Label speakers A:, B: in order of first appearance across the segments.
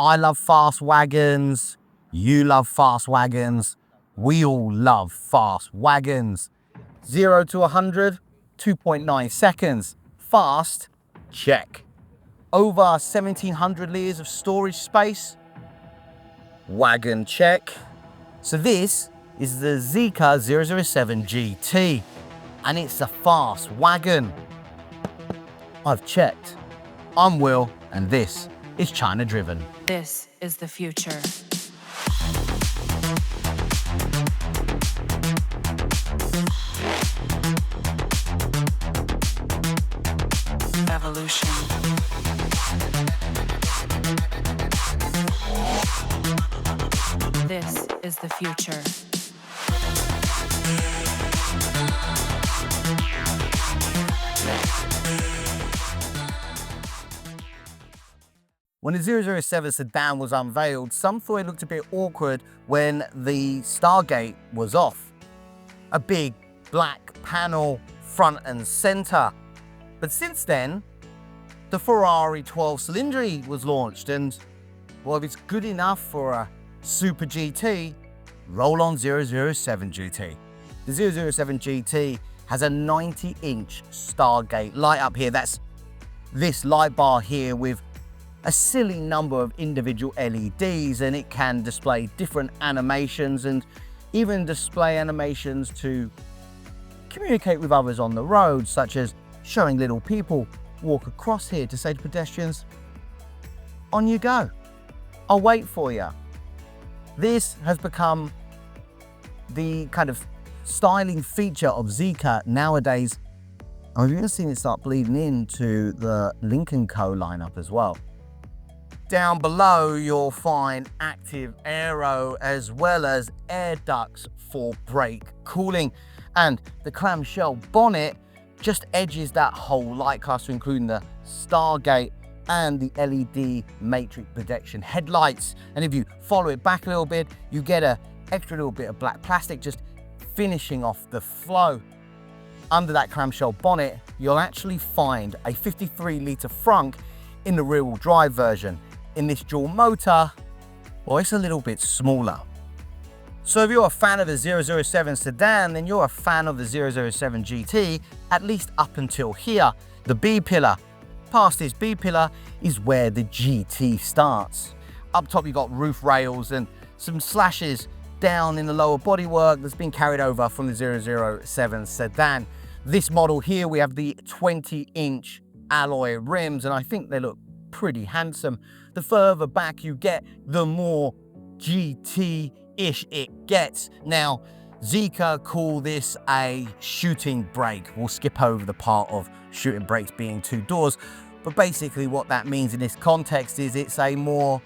A: I love fast wagons. You love fast wagons. We all love fast wagons. 0 to 100, 2.9 seconds. Fast, check. Over 1,700 liters of storage space. Wagon, check. So this is the Zeekr 7GT, and it's a fast wagon. I've checked. I'm Will, and this is China Driven.
B: This is the future. Evolution. This is the future.
A: When the 007 sedan was unveiled, some thought it looked a bit awkward when the Stargate was off. A big black panel front and center. But since then, the Ferrari 12-cylinder was launched, and well, if it's good enough for a Super GT, roll on 007 GT. The 007 GT has a 90-inch Stargate light up here. That's this light bar here with a silly number of individual LEDs, and it can display different animations and even display animations to communicate with others on the road, such as showing little people walk across here to say to pedestrians, on you go, I'll wait for you. This has become the kind of styling feature of Zeekr nowadays, and we've even seen it start bleeding into the Lynk & Co lineup as well. Down below, you'll find active aero as well as air ducts for brake cooling. And the clamshell bonnet just edges that whole light cluster, including the Stargate and the LED matrix protection headlights. And if you follow it back a little bit, you get an extra little bit of black plastic just finishing off the flow. Under that clamshell bonnet, you'll actually find a 53-litre frunk in the rear-wheel drive version. In this dual motor, well, it's a little bit smaller. So if you're a fan of the 007 sedan, then you're a fan of the 007 GT, at least up until here. The B-pillar. Past this B-pillar is where the GT starts. Up top, you've got roof rails and some slashes down in the lower bodywork that's been carried over from the 007 sedan. This model here, we have the 20-inch alloy rims, and I think they look pretty handsome. The further back you get, the more GT-ish it gets. Now, Zeekr call this a shooting brake. We'll skip over the part of shooting brakes being two doors, but basically what that means in this context is it's a more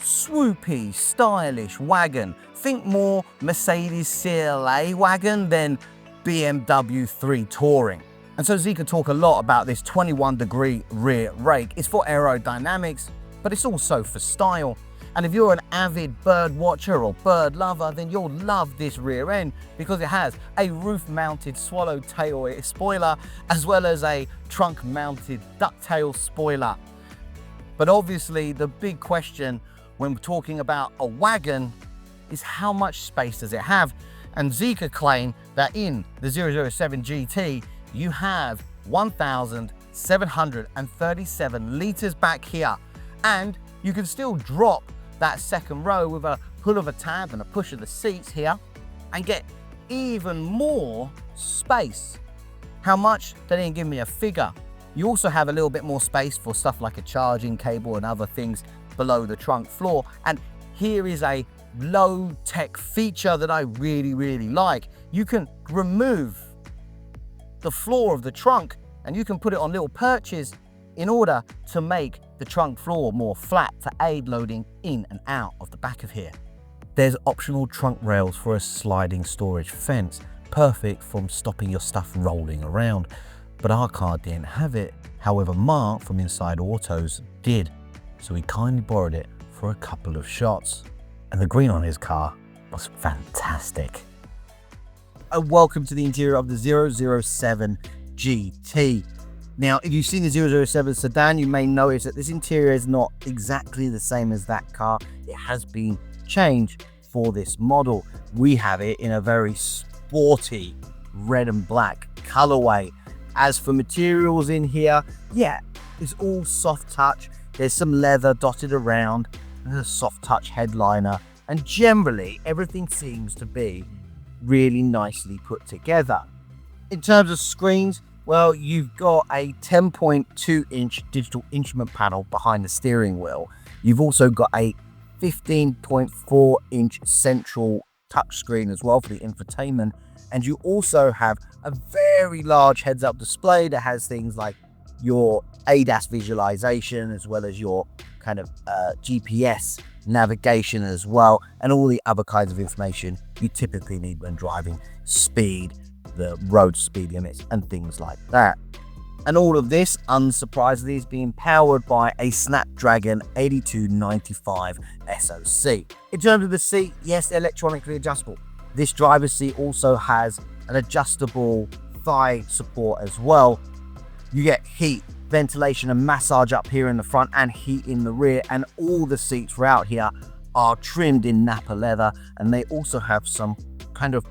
A: swoopy, stylish wagon. Think more Mercedes CLA wagon than BMW 3 Touring. And so Zeekr talk a lot about this 21-degree rear rake. It's for aerodynamics, but it's also for style. And if you're an avid bird watcher or bird lover, then you'll love this rear end because it has a roof-mounted swallowtail spoiler as well as a trunk-mounted ducktail spoiler. But obviously the big question when we're talking about a wagon is how much space does it have? And Zeekr claim that in the 007 GT, you have 1,737 litres back here. And you can still drop that second row with a pull of a tab and a push of the seats here and get even more space. How much? They didn't give me a figure. You also have a little bit more space for stuff like a charging cable and other things below the trunk floor. And here is a low-tech feature that I really like. You can remove the floor of the trunk and you can put it on little perches in order to make the trunk floor more flat to aid loading in and out of the back of here. There's optional trunk rails for a sliding storage fence, perfect for stopping your stuff rolling around. But our car didn't have it. However, Mark from Inside Autos did, so he kindly borrowed it for a couple of shots. And the green on his car was fantastic. And welcome to the interior of the 007 GT. Now, if you've seen the 007 sedan, you may notice that this interior is not exactly the same as that car. It has been changed for this model. We have it in a very sporty red and black colorway. As for materials in here, yeah, it's all soft touch. There's some leather dotted around, there's a soft touch headliner, and generally everything seems to be really nicely put together. In terms of screens, well, you've got a 10.2-inch digital instrument panel behind the steering wheel. You've also got a 15.4-inch central touchscreen as well for the infotainment. And you also have a very large heads-up display that has things like your ADAS visualization, as well as your kind of GPS navigation as well, and all the other kinds of information you typically need when driving, speed, the road speed limits, and things like that. And all of this, unsurprisingly, is being powered by a Snapdragon 8295 SoC. In terms of the seat, yes, they're electronically adjustable. This driver's seat also has an adjustable thigh support as well. You get heat, ventilation, and massage up here in the front and heat in the rear, and all the seats throughout here are trimmed in Nappa leather, and they also have some kind of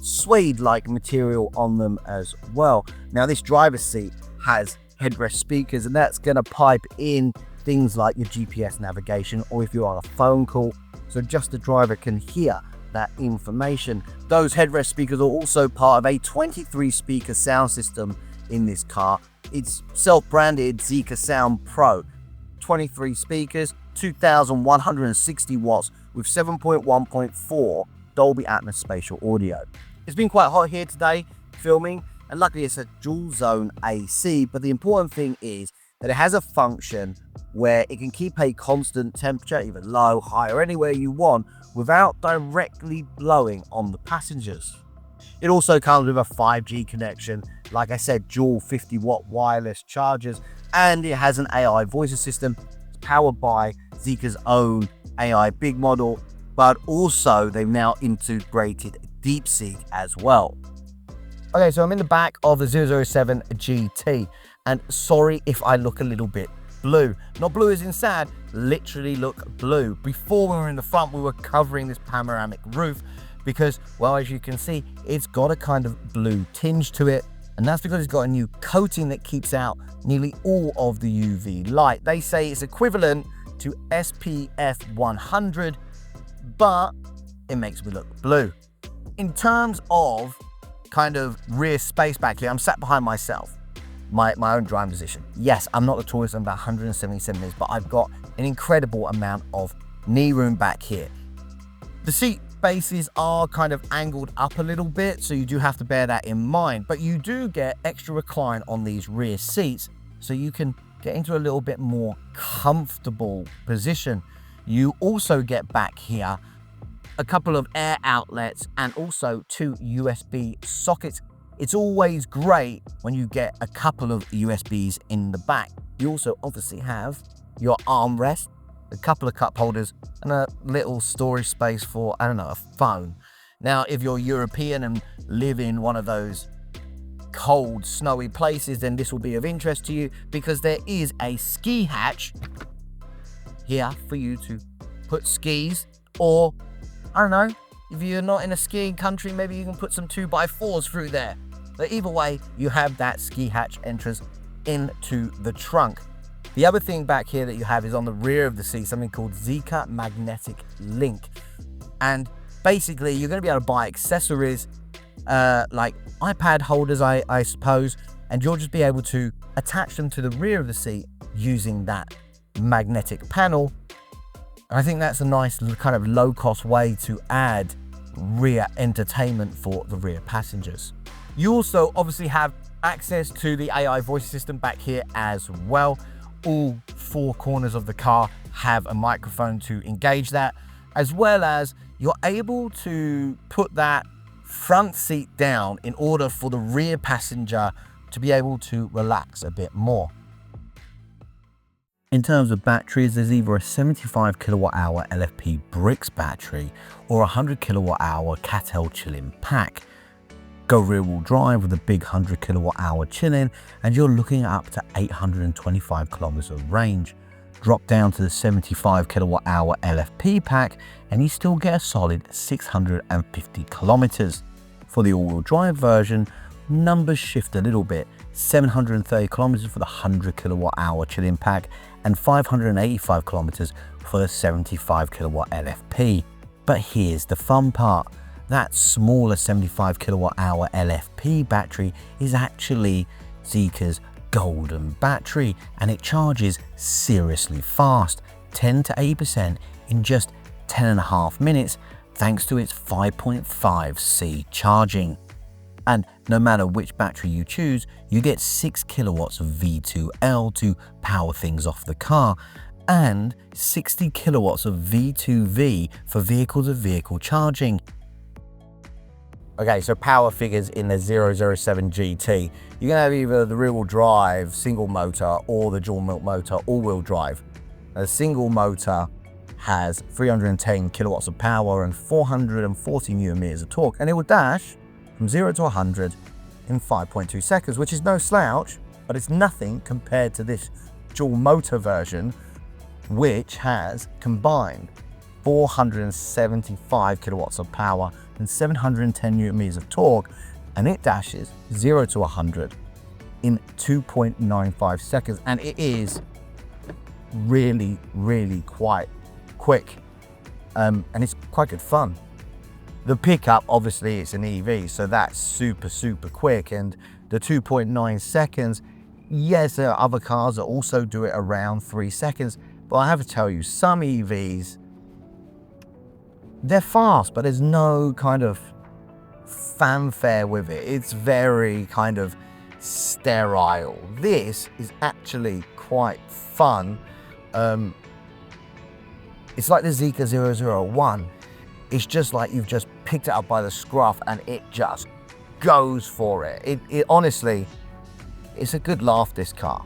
A: suede-like material on them as well. Now, this driver's seat has headrest speakers, and that's going to pipe in things like your GPS navigation, or if you're on a phone call, so just the driver can hear that information. Those headrest speakers are also part of a 23-speaker sound system in this car. It's self-branded Zeekr Sound Pro. 23 speakers, 2,160 watts with 7.1.4 Dolby Atmos spatial audio. It's been quite hot here today filming, and luckily it's a dual zone AC, but the important thing is that it has a function where it can keep a constant temperature, either low, high, or anywhere you want, without directly blowing on the passengers. It also comes with a 5G connection, like I said, dual 50-watt wireless chargers, and it has an AI voice assistant. It's powered by Zeekr's own AI big model, but also they've now integrated DeepSeek as well. Okay, so I'm in the back of the 007 GT, and sorry if I look a little bit blue. Not blue as in sad, literally look blue. Before we were in the front, we were covering this panoramic roof because, well, as you can see, it's got a kind of blue tinge to it, and that's because it's got a new coating that keeps out nearly all of the UV light. They say it's equivalent to SPF 100, but it makes me look blue. In terms of kind of rear space back here, I'm sat behind myself, my own driving position. Yes, I'm not the tallest, I'm about 170 centimeters, but I've got an incredible amount of knee room back here. The seat bases are kind of angled up a little bit, so you do have to bear that in mind, but you do get extra recline on these rear seats, so you can get into a little bit more comfortable position. You also get back here a couple of air outlets and also 2 USB sockets. It's always great when you get a couple of USBs in the back. You also obviously have your armrest, a couple of cup holders, and a little storage space for, I don't know, a phone. Now, if you're European and live in one of those cold, snowy places, then this will be of interest to you because there is a ski hatch here for you to put skis, or I don't know, if you're not in a skiing country, maybe you can put some 2x4s through there. But either way, you have that ski hatch entrance into the trunk. The other thing back here that you have is on the rear of the seat, something called Zeekr Magnetic Link. And basically, you're going to be able to buy accessories like iPad holders, I suppose, and you'll just be able to attach them to the rear of the seat using that magnetic panel. I think that's a nice kind of low-cost way to add rear entertainment for the rear passengers. You also obviously have access to the AI voice system back here as well. All 4 corners of the car have a microphone to engage that, as well as you're able to put that front seat down in order for the rear passenger to be able to relax a bit more. In terms of batteries, there's either a 75 kilowatt hour LFP Bricks battery or a 100 kilowatt hour CATL Chilling pack. Go rear wheel drive with a big 100 kilowatt hour chilling and you're looking at up to 825 kilometers of range. Drop down to the 75 kilowatt hour LFP pack and you still get a solid 650 kilometers. For the all-wheel drive version, numbers shift a little bit. 730 kilometers for the 100 kilowatt hour chilling pack and 585 kilometers for the 75 kilowatt LFP. But here's the fun part. That smaller 75 kilowatt hour LFP battery is actually Zeekr's golden battery, and it charges seriously fast, 10 to 80% in just 10.5 minutes, thanks to its 5.5C charging. And no matter which battery you choose, you get 6 kilowatts of V2L to power things off the car, and 60 kilowatts of V2V for vehicle-to-vehicle charging. Okay, so power figures in the 007 GT. You're gonna have either the rear-wheel drive single motor or the dual motor all-wheel drive. A single motor has 310 kilowatts of power and 440 Newton meters of torque, and it will dash from 0 to 100 in 5.2 seconds, which is no slouch, but it's nothing compared to this dual motor version, which has combined 475 kilowatts of power and 710 Newton meters of torque, and it dashes 0 to 100 in 2.95 seconds, and it is really quite quick, and it's quite good fun. The pickup, obviously it's an EV, so that's super quick, and the 2.9 seconds, yes, there are other cars that also do it around 3 seconds, but I have to tell you, some EVs, they're fast, but there's no kind of fanfare with it. It's very kind of sterile. This is actually quite fun. It's like the Zeekr 001. It's just like you've just picked it up by the scruff and it just goes for it. It honestly, it's a good laugh, this car.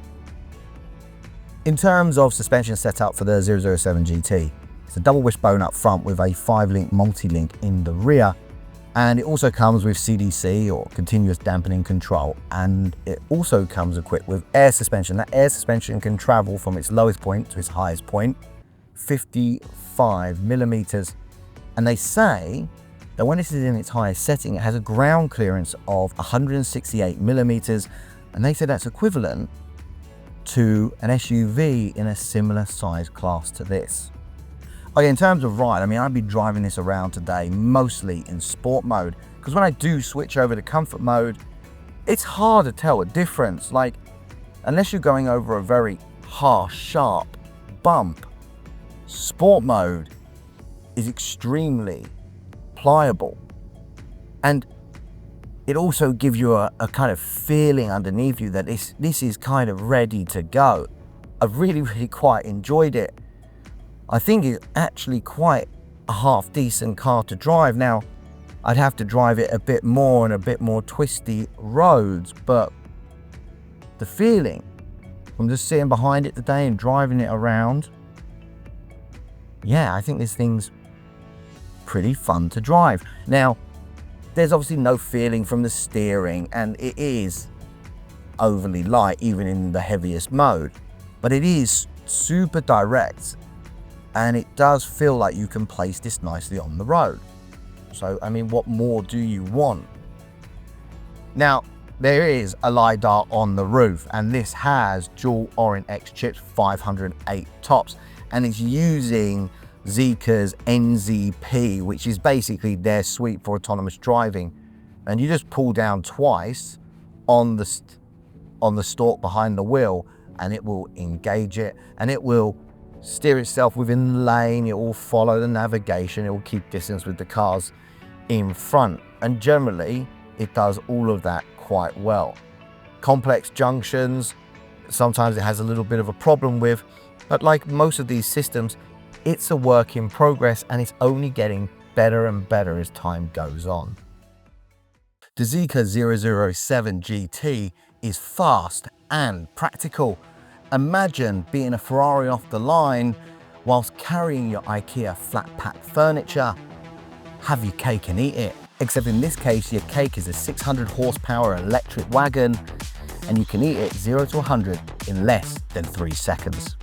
A: In terms of suspension setup for the 007 GT, it's a double wishbone up front with a 5-link multi-link in the rear, and it also comes with CDC or continuous dampening control, and it also comes equipped with air suspension. That air suspension can travel from its lowest point to its highest point, 55 millimeters, and they say that when this is in its highest setting, it has a ground clearance of 168 millimeters, and they say that's equivalent to an SUV in a similar size class to this. Okay, in terms of ride, I mean, I'd be driving this around today mostly in sport mode, because when I do switch over to comfort mode, it's hard to tell a difference. Like, unless you're going over a very harsh, sharp bump, sport mode is extremely pliable, and it also gives you a kind of feeling underneath you that this is kind of ready to go. I've really quite enjoyed it. I think it's actually quite a half decent car to drive. Now, I'd have to drive it a bit more and a bit more twisty roads, but the feeling from just sitting behind it today and driving it around, yeah, I think this thing's pretty fun to drive. Now, there's obviously no feeling from the steering, and it is overly light even in the heaviest mode, but it is super direct, and it does feel like you can place this nicely on the road. So, I mean, what more do you want? Now, there is a LiDAR on the roof, and this has dual Orin-X chips, 508 tops, and it's using Zeekr's NZP, which is basically their suite for autonomous driving. And you just pull down twice on the stalk behind the wheel, and it will engage it, and it will steer itself within the lane. It will follow the navigation. It will keep distance with the cars in front, and generally it does all of that quite well. Complex junctions, sometimes it has a little bit of a problem with, but like most of these systems, it's a work in progress, and it's only getting better and better as time goes on. The Zeekr 007 GT is fast and practical. Imagine being a Ferrari off the line whilst carrying your IKEA flat pack furniture. Have your cake and eat it. except in this case your cake is a 600 horsepower electric wagon and you can eat it 0 to 100 in less than 3 seconds.